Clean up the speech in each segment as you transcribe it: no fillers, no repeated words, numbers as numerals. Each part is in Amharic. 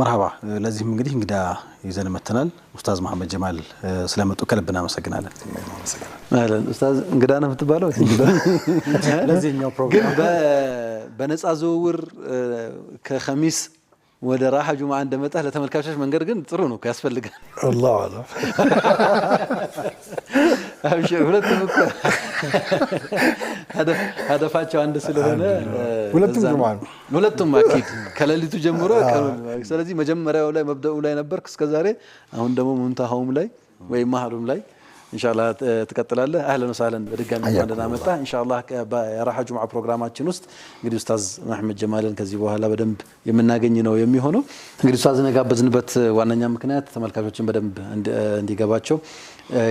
مرحبا لازم እንግዲህ እንግዳ ይዘን መተናል ኡስታዝ መሐመድ ጀማል ስለመጡ ከልብና መሰግናለን አለን ኡስታዝ እንግዳ ነው የምትባለው ለዚህኛው ፕሮግራም በነፃ ዝውውር ከኸሚስ ወደ ራሃ ጁምዓ እንደመጣ ለተመልካቾች መንገድ ግን ጥሩ ነው ያስፈልጋል والله اعلم አብሽር هدفاቸው አንድ ስለሆነ ሁለቱም አኪድ ከሌሊቱ ጀምሮ ስለዚህ መጀመሪያው ላይ መብደኡ ላይ ነበርክ እስከዛሬ አሁን ደግሞ ሙንታሃውም ላይ ወይ ማህሩም ላይ ኢንሻአላህ ተከተላለ አህለን ወሰህለን በድጋሚ እንደና መጣ ኢንሻአላህ የራሃ ጁምዓ ፕሮግራማችን ውስጥ እንግዲህ ኡስታዝ መሐመድ ጀማልን ከዚህ በኋላ በደንብ የምናገኝ ነው የሚሆነው እንግዲህ ኡስታዝ ነጋበዝንበት ዋነኛ ምክንያት ተመልካቾችን በደንብ እንዲገባቸው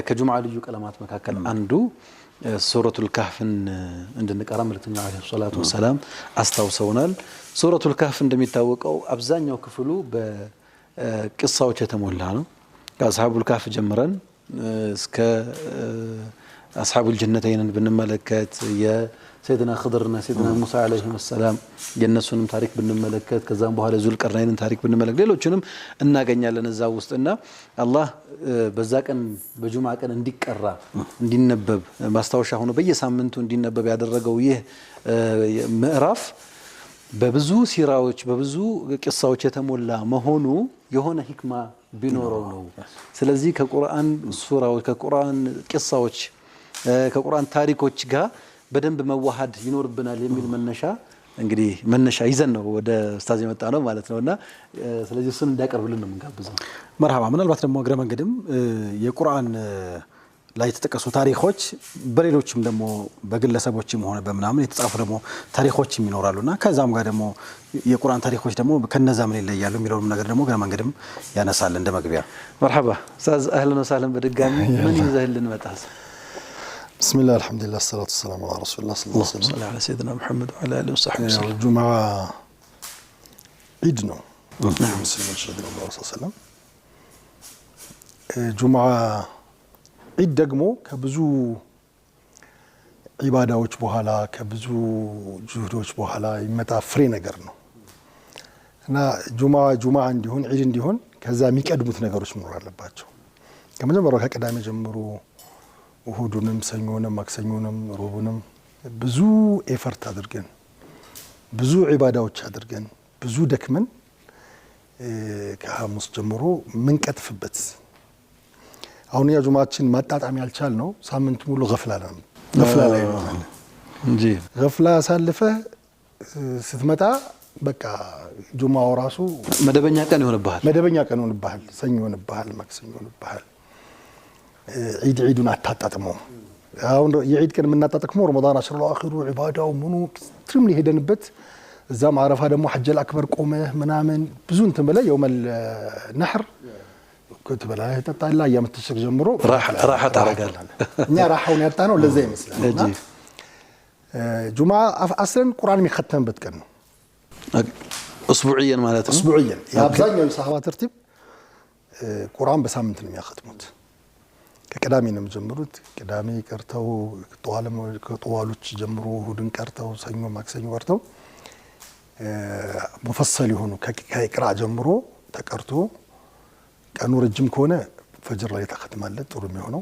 ከጁምዓ ልዩ ቀለማት መካከል አንዱ ሱረቱል ካህፍን እንድንቀራ መልእክተኛው አለይሂ ሰላቱ ወሰላም አስታውሰውናል ሱረቱል ካህፍ እንደሚታወቀው አብዛኛው ክፍሉ በቅሳዎች የተሞላ ነው ከአስሐቡል ካህፍ ጀምረን እስከ አስሐቡል ጀነተይን ብንመለከት የሰይድና ኸድርና ሰይድና ሙሳ አለይሂ ሰላም የነሱንም ታሪክ ብንመለከት ከዛም በኋላ ዙልቀርናይንን ታሪክ ብንመለከት ሌሎችንም እናገኛለን እዛው ውስጥና አላህ በዛ ቀን በጁምዓ ቀን እንዲቀራ እንዲነበብ ማስታወሻ ሆኖ በየሳምንቱ እንዲነበብ ያደረገው ይህ ምዕራፍ በብዙ ሲራዎች በብዙ ቅሳዎች የተሞላ መሆኑ የሆነ ህክማ ቢኖረው ነው ስለዚህ ከቁርአን ሱራዎች ከቁርአን ቅሳዎች ከቁርአን ታሪኮች ጋር በደንብ መዋሃድ ይኖርብናል የሚል መነሻ እንግዲህ መነሻ ይዘን ነው ወደ ኡስታዝ የመጣ ነው ማለት ነውና ስለዚህ እሱን እንዲያቀርብልን ነው የምንጋብዘው مرحبا ምናልባት ደግሞ እግረ መንገድም የቁርአን ላይ ተጠቀሱ ታሪኮች በሌሎችም ደግሞ በግለሰቦችም ሆነ በመናምን የተጻፉ ደግሞ ታሪኮችም ይኖራሉና ከዛም ጋር ደግሞ የቁርአን ታሪኮች ደግሞ ከነዛ ምን ይለያሉ የሚለው ነገር ደግሞ እግረ መንገድም ያነሳል እንደ መግቢያ مرحبا ኡስታዝ አህለን ወሰህለን በድጋሚ ምን ይዘህልን መጣስ بسم الله الحمد لله الصلاة والسلام على رسول الله صلى الله عليه وسلم على سيدنا محمد وعلى آله وصحبه وسلم الجمعة عيدنا نعم مسلمين شهدنا الله صلى الله عليه وسلم جمعة عيد ደግሞ ከብዙ ኢባዳዎች በኋላ ከብዙ ጁህዶች በኋላ ይመጣ ፍሬ ነገር ነው እና ጁምዓ እንዲሆን ዒድ እንዲሆን ከዛ የሚቀድሙት ነገሮች መኖር አለባቸው ከመጀመሪያው ከቀዳሜ ጀምሮ እሁዱንም ሰኞንም ማክሰኞንም ሮቡንም ብዙ ኤፈርት አድርገን ብዙ ኢባዳዎች አድርገን ብዙ ደክመን ከሐሙስ ጀምሮ ምንቀጥፍበት አሁን ያ ጁምዓችን ማጣጣም ያልቻል ነው ሳምንት ሙሉ ገፍላ ላይ ነው እንጂ ገፍላ ሳልፈ ስትመጣ በቃ ጁምዓው ራሱ መደበኛ ቀን ይሆንብሃል ሰኞ ይሆንብሃል ማክሰኞ ይሆንብሃል ዒዱን አታጣጥመው አሁን የዒድ ቀን የምናጣጥመው ረመዳን አሽሩ አኺሩ ኢባዳው ምኑ ትም ሊሄደንበት እዛም አረፋ ደግሞ ሐጀል አክበር ቆመ ምናምን ብዙ እንትን በለ የውመል ነህር كتبلا تطلع ايام التشريق جمرو راحه ታረጋለ እኛ ራሐውን ያጣነው ለዛ ይመስላልና ጁምዓ አስለን ቁርአን የሚختምበት ቀን ነው اسبوعيا ማለት ነው اسبوعيا የአብዛኛው የሰሃባ ተርቲብ ቁርአን በሳምንት ነው የሚያختሙት ከቅዳሜ ነው የሚጀምሩት ቅዳሜ ቀርተው ከጧዋሎች ጀምሮ እሁድን ቀርተው ሰኞ ማክሰኞ ቀርተው ሙፈሰል ይሆኑ ከኢቅራ ጀምሮ ተቀርቶ ቀኑ ረጅም ከሆነ ፈጅር ላይ ተختማለት ጥሩ የሚሆነው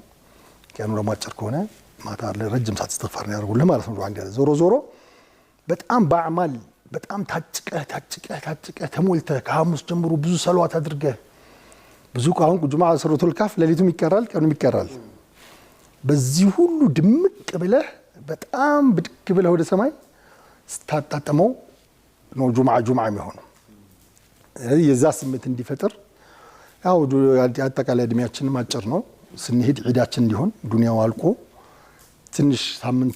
ቀኑ ለማጨር ከሆነ ማታ ላይ ረጅም ሰዓት እስትግፋር ያደርጉልህ ማለት ነው አንዴ ዞሮ በጣም በአማል በጣም ታጭቀህ ተሞልተህ ከሐሙስ ጀምሮ ብዙ ሰላዋት አድርገህ ብዙ ቃውን ጁምዓ ሱረቱል ካፍ ለሊቱም ይቀራል ቀኑም ይቀራል በዚህ ሁሉ ድምቅ ብለህ በጣም ብድቅ ብለህ ወደ ሰማይ ስታጣጣመው ነው ጁምዓ የሚሆነው የዛ ስሜት እንዲፈጥር ያው አጠቃላይ እድሜያችን ማጨር ነው ስንሄድ ዒዳችን እንዲሆን ዱንያው አልቆ ትንሽ ሳምንት